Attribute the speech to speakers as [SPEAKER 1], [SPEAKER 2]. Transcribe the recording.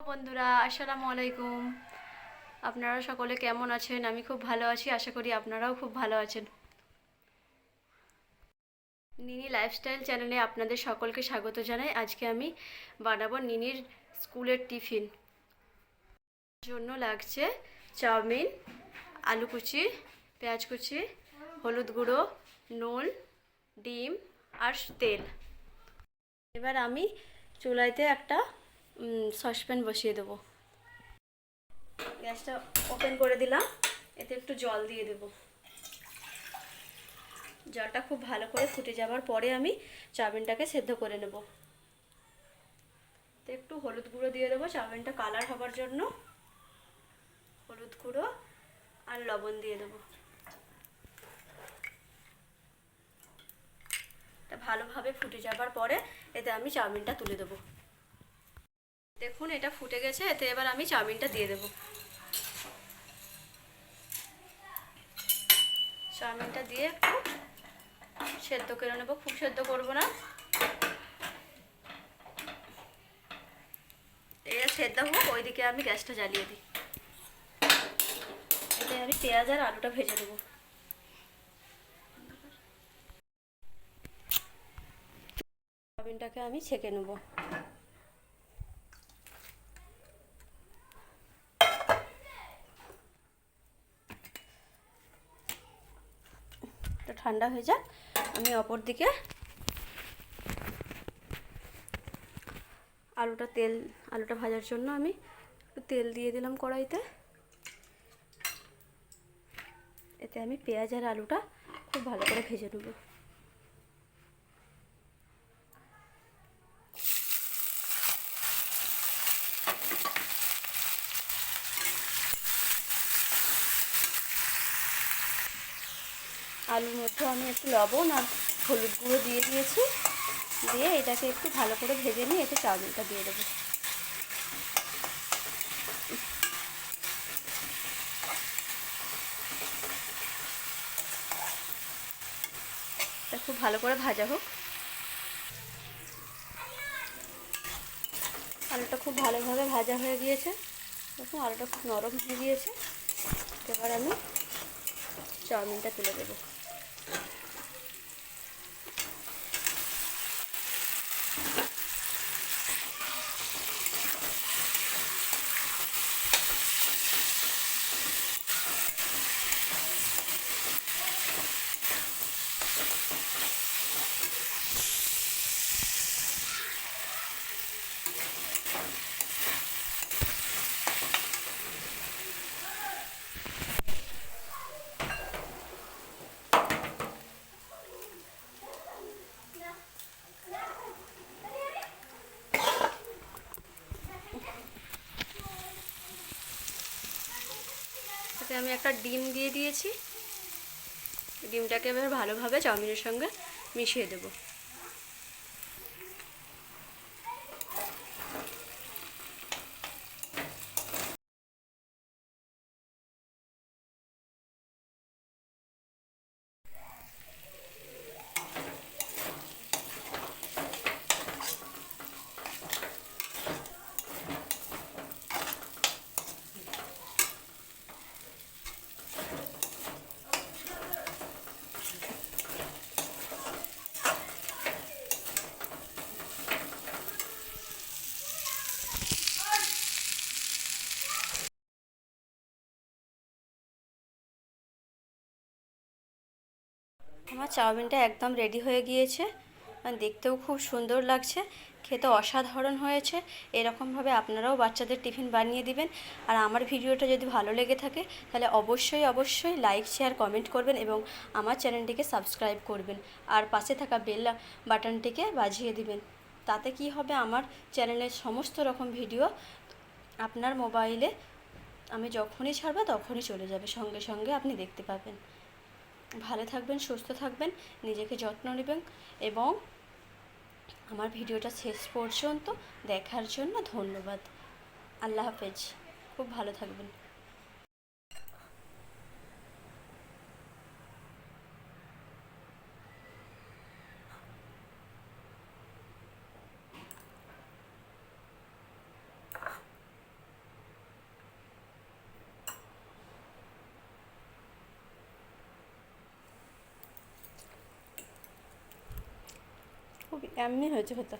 [SPEAKER 1] বন্ধুরা, আসসালামু আলাইকুম। আপনারা সকলে কেমন আছেন? আমি খুব ভালো আছি, আশা করি আপনারাও খুব ভালো আছেন। নিনি লাইফস্টাইল চ্যানেলে আপনাদের সকলকে স্বাগত জানাই। আজকে আমি বানাবো নিনির স্কুলের টিফিন। জন্য লাগছে চাউমিন, আলু কুচি, পেঁয়াজ কুচি, হলুদ গুঁড়ো, নুন, ডিম আর তেল। এবার আমি চুলাইতে একটা সসপ্যান বসিয়ে দেবো। গ্যাসটা ওপেন করে দিলাম, এতে একটু জল দিয়ে দেব। জলটা খুব ভালো করে ফুটে যাওয়ার পরে আমি চাউমিনটাকে সেদ্ধ করে নেব। তো একটু হলুদ গুঁড়ো দিয়ে দেবো চাউমিনটা কালার হবার জন্য। হলুদ গুঁড়ো আর লবণ দিয়ে দেবো। এটা ভালোভাবে ফুটে যাবার পরে এতে আমি চাউমিনটা তুলে দেবো। দেখুন এটা ফুটে গেছে, এতে এবার আমি চাউমিনটা দিয়ে দেবো। চাউমিনটা দিয়ে একটু সেদ্ধ করে নেবো, খুব সেদ্ধ করবো না। এটা সেদ্ধ হোক, ওইদিকে আমি গ্যাসটা জ্বালিয়ে দিই। এতে আমি পেঁয়াজ আর আলুটা ভেজে দেবো। চাউমিনটাকে আমি ছেঁকে নেব। এটা ঠান্ডা হয়ে যাক, আমি অপর দিকে আলুটা ভাজার জন্য আমি একটু তেল দিয়ে দিলাম কড়াইতে। এতে আমি পেঁয়াজ আর আলুটা খুব ভালো করে ভেজে নেব। আলুর মধ্যে আমি একটু লবণ আর হলুদ গুঁড়ো দিয়ে দিয়েছি। দিয়ে এটাকে একটু ভালো করে ভেজে নিয়ে এতে চাউমিনটা দিয়ে দেবো। এটা খুব ভালো করে ভাজা হোক। আলুটা খুব ভালোভাবে ভাজা হয়ে গিয়েছে। দেখুন আলুটা খুব নরম হয়ে গিয়েছে। এবার আমি চাউমিনটা তুলে দেবো। এতে আমি একটা ডিম দিয়ে দিয়েছি। ডিমটাকে এবার ভালোভাবে চাউমিনের সঙ্গে মিশিয়ে দেবো। আমার চাউমিনটা একদম রেডি হয়ে গিয়েছে, দেখতেও খুব সুন্দর লাগছে, খেতে অসাধারণ হয়েছে। এরকমভাবে আপনারাও বাচ্চাদের টিফিন বানিয়ে দিবেন। আর আমার ভিডিওটা যদি ভালো লেগে থাকে তাহলে অবশ্যই লাইক শেয়ার কমেন্ট করবেন এবং আমার চ্যানেলটিকে সাবস্ক্রাইব করবেন। আর পাশে থাকা বেল বাটনটিকে বাজিয়ে দিবেন। তাতে কি হবে, আমার চ্যানেলের সমস্ত রকম ভিডিও আপনার মোবাইলে আমি যখনই ছাড়বো তখনই চলে যাবে, সঙ্গে সঙ্গে আপনি দেখতে পাবেন। ভালো থাকবেন, সুস্থ থাকবেন, নিজেকে যত্ন নেবেন এবং আমার ভিডিওটা শেষ পর্যন্ত দেখার জন্য ধন্যবাদ। আল্লাহ হাফেজ, খুব ভালো থাকবেন। এমনি হয়েছে হতো।